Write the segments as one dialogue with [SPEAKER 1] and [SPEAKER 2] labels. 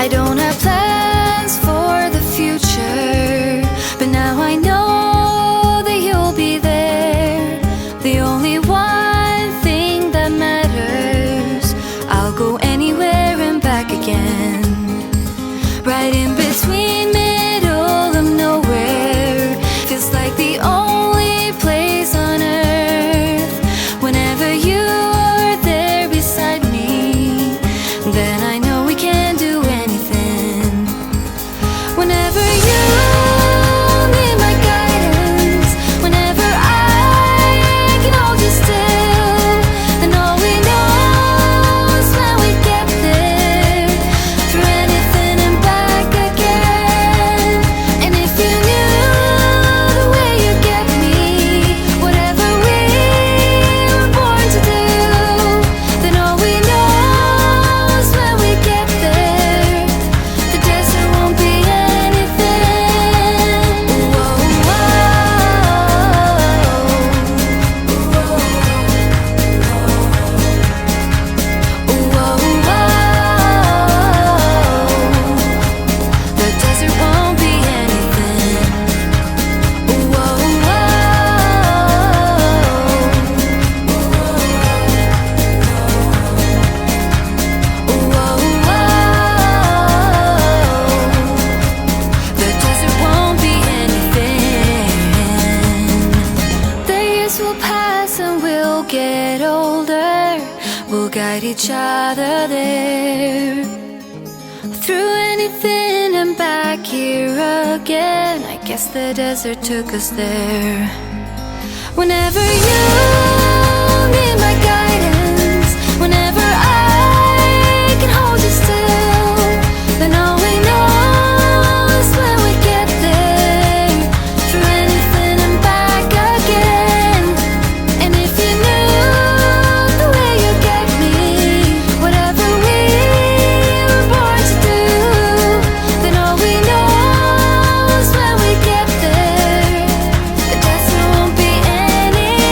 [SPEAKER 1] I don't have plans for the future, but now I know that you'll be there. The only one thing that matters, I'll go anywhere and back again. Right in between, middle of nowhere, feels like the only place on earth. Whenever you're there beside me, then I know we can do anything. Whenever you need my guidance, whenever I can hold you still, then all we know is when we get there, through anything and back again. And if you knew the way you get me, whatever we were born to do, then all we know is when we get there, the desert won't be anything. Whoa, the desert won't be anything. The desert won't be anything. The years will pass and we'll get older. We'll guide each other there, through anything and back here again. I guess the desert took us there. Whenever you need my guidance, whenever I can hold you still, then all we know is when we get there, through anything and back again. And if you knew the way you get me, whatever we were born to do, then all we know is when we get there, the desert won't be anything.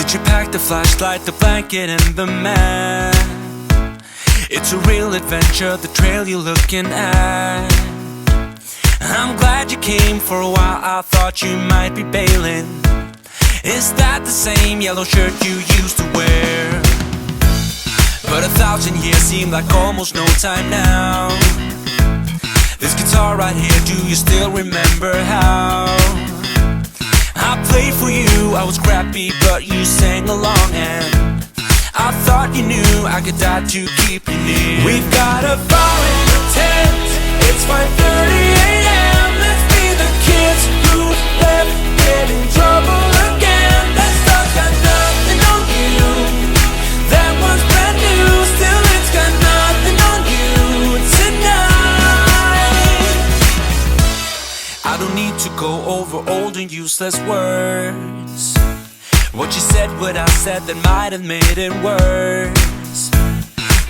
[SPEAKER 2] Would you pack the flashlight, the blanket, and the map? It's a real adventure, the trail you're looking at. I'm glad you came. For a while I thought you might be bailing. Is that the same yellow shirt you used to wear? But 1,000 years seem like almost no time now. This guitar right here, do you still remember how I played for you? I was crappy but you sang along, and I thought you knew I could die to keep you near. We've got a fire in the tent. It's 5:30 a.m. Let's be the kids who left, get in trouble again. That stuff's got nothing on you. That one's brand new, still it's got nothing on you tonight. I don't need to go over old and useless words. What you said, what I said, that might have made it worse.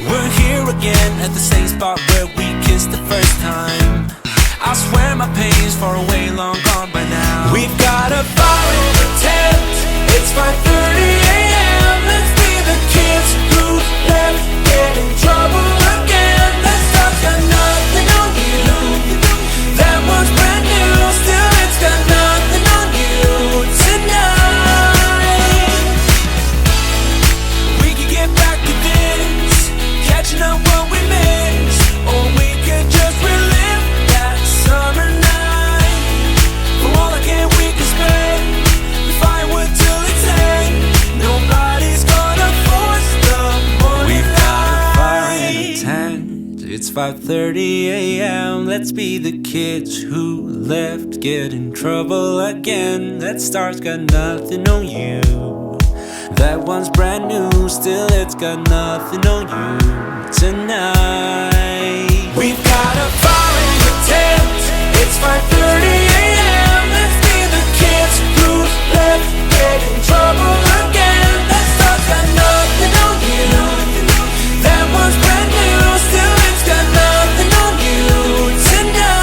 [SPEAKER 2] We're here again at the same spot where we kissed the first time. I swear my pain's far away, long gone by now. We've got a fire in the tent. It's 5:30 a.m. Let's be the kids who left, get in trouble again. That stuff's got nothing on you. That one's brand new, still it's got nothing on you tonight. We could get back to this, catching up what we missed, or we could just relive that summer night. For all I can, we can spend the firewood till it's end. Nobody's gonna force the morning. We've got a fire in the tent. It's 5:30 a.m. Let's be the kids who left, get in trouble again. That star's got nothing on you. That one's brand new, still it's got nothing on you tonight. We've got a fire in the tent. It's 5:30 a.m. Let's be the kids who left, get in trouble again. That stuff's got nothing on you. That one's brand new, still it's got nothing on you tonight.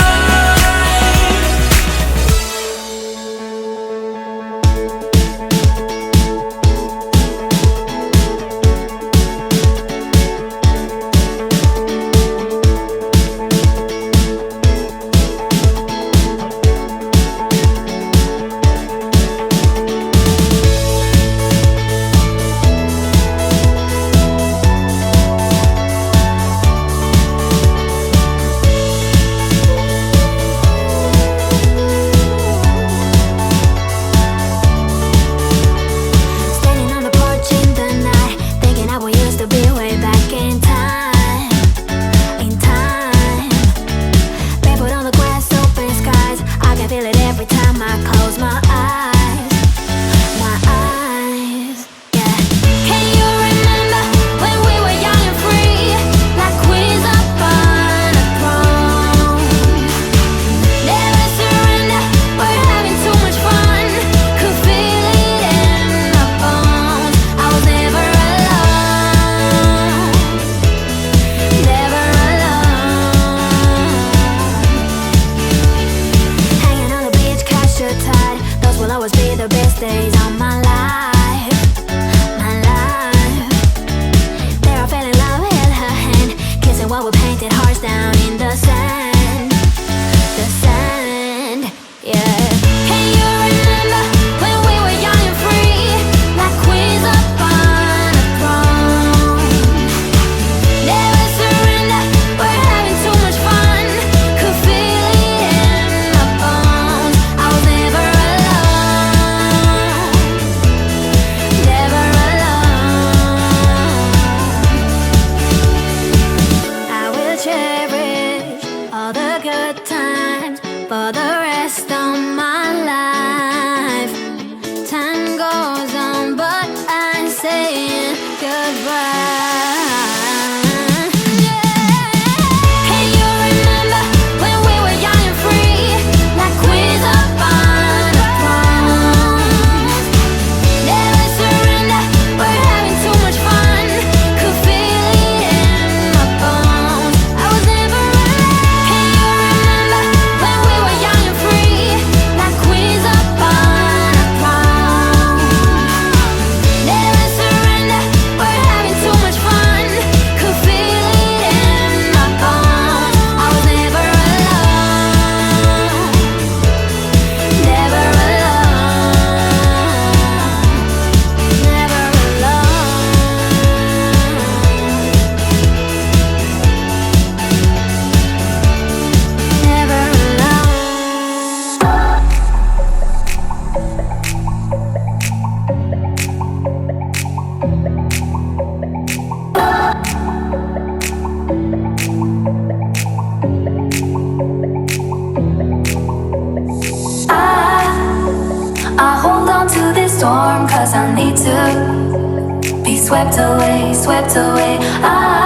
[SPEAKER 1] swept away, swept away.